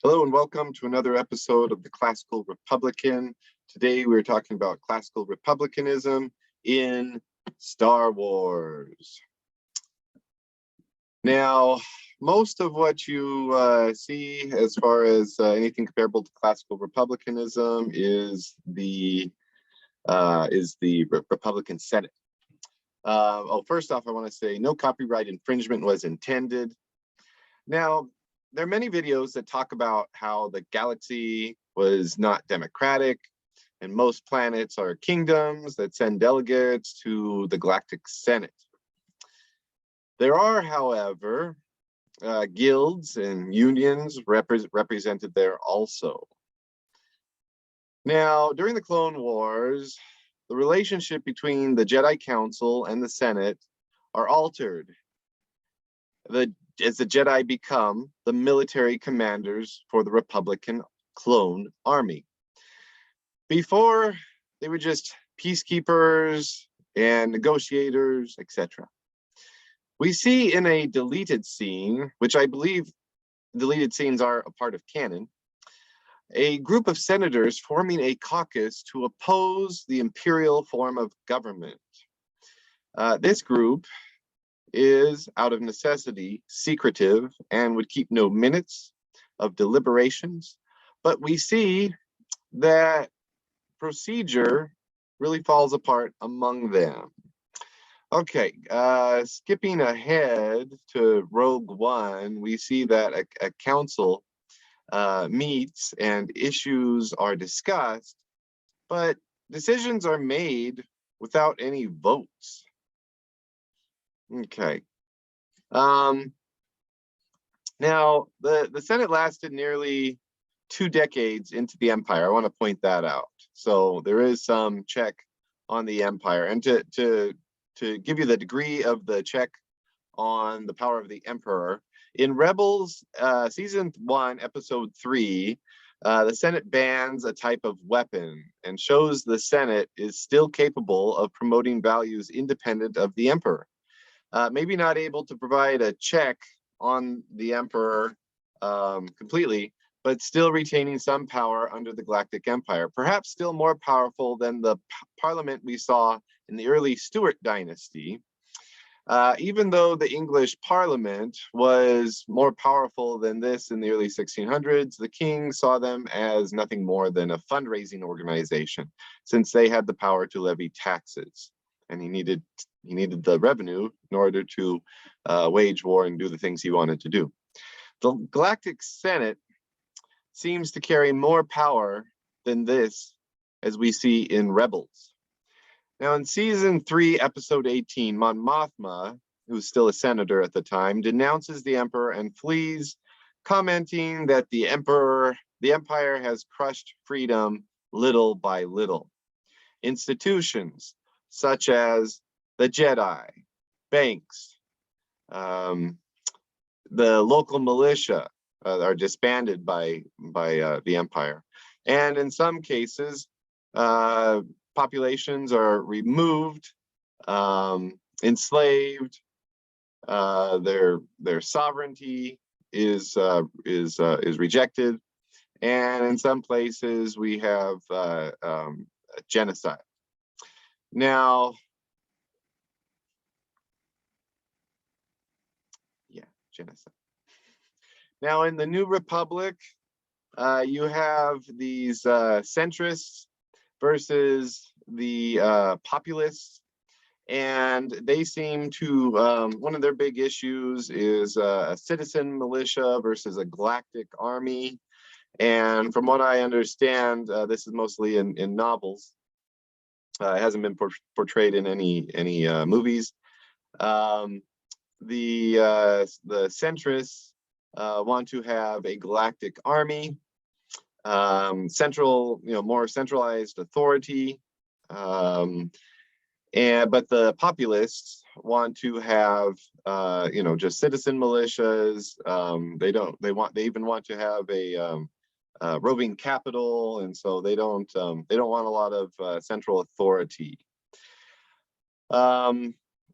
Hello and welcome to another episode of the Classical Republican. Today we're talking about classical republicanism in Star Wars. Now, most of what you see as far as anything comparable to classical republicanism is the Republican Senate. First off, I want to say no copyright infringement was intended. Now, there are many videos that talk about how the galaxy was not democratic and most planets are kingdoms that send delegates to the Galactic Senate. There are, however, guilds and unions represented there also. Now, during the Clone Wars, the relationship between the Jedi Council and the Senate are altered as the Jedi become the military commanders for the Republican clone army. Before, they were just peacekeepers and negotiators, etc. We see in a deleted scene, which I believe deleted scenes are a part of canon, a group of senators forming a caucus to oppose the imperial form of government. This group is, out of necessity, secretive and would keep no minutes of deliberations. But we see that procedure really falls apart among them. Okay, skipping ahead to Rogue One, we see that a council meets and issues are discussed, but decisions are made without any votes. Okay. Now, the Senate lasted nearly 2 decades into the empire. I want to point that out. So there is some check on the empire. And to give you the degree of the check on the power of the emperor, in Rebels Season 1, Episode 3, the Senate bans a type of weapon and shows the Senate is still capable of promoting values independent of the emperor. Maybe not able to provide a check on the emperor completely, but still retaining some power under the Galactic Empire, perhaps still more powerful than the parliament we saw in the early Stuart dynasty. Even though the English parliament was more powerful than this in the early 1600s, the king saw them as nothing more than a fundraising organization, since they had the power to levy taxes, and he needed the revenue in order to wage war and do the things he wanted to do. The Galactic Senate seems to carry more power than this, as we see in Rebels. Now, in Season 3, Episode 18, Mon Mothma, who's still a senator at the time, denounces the emperor and flees, commenting that the empire has crushed freedom little by little. Institutions such as the Jedi, banks, the local militia are disbanded by the empire. And in some cases, populations are removed, enslaved, their sovereignty is rejected, and in some places we have genocide. Now, genocide. Now, in the New Republic, you have these centrists versus the populists, and they seem to, one of their big issues is a citizen militia versus a galactic army. And from what I understand, this is mostly in novels. It hasn't been portrayed in any movies. The centrists want to have a galactic army, more centralized authority, but the populists want to have just citizen militias. They even want to have a roving capital, and so they don't want a lot of central authority.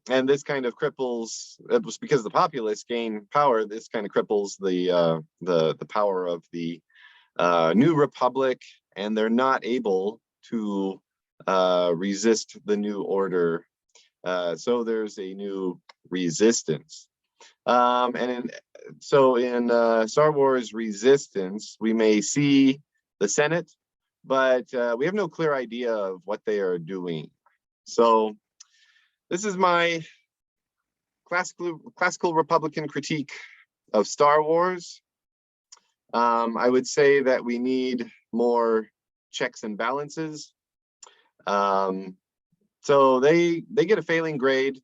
and this kind of cripples, it was because the populists gain power, this kind of cripples the power of the new republic, and they're not able to resist the new order. So there's a new resistance. So in Star Wars Resistance, we may see the Senate, but we have no clear idea of what they are doing. So this is my classical Republican critique of Star Wars. I would say that we need more checks and balances. So they get a failing grade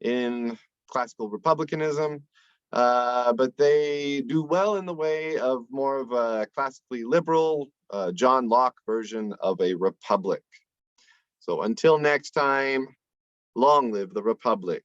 in classical Republicanism, but they do well in the way of more of a classically liberal, John Locke version of a republic. So until next time, long live the Republic.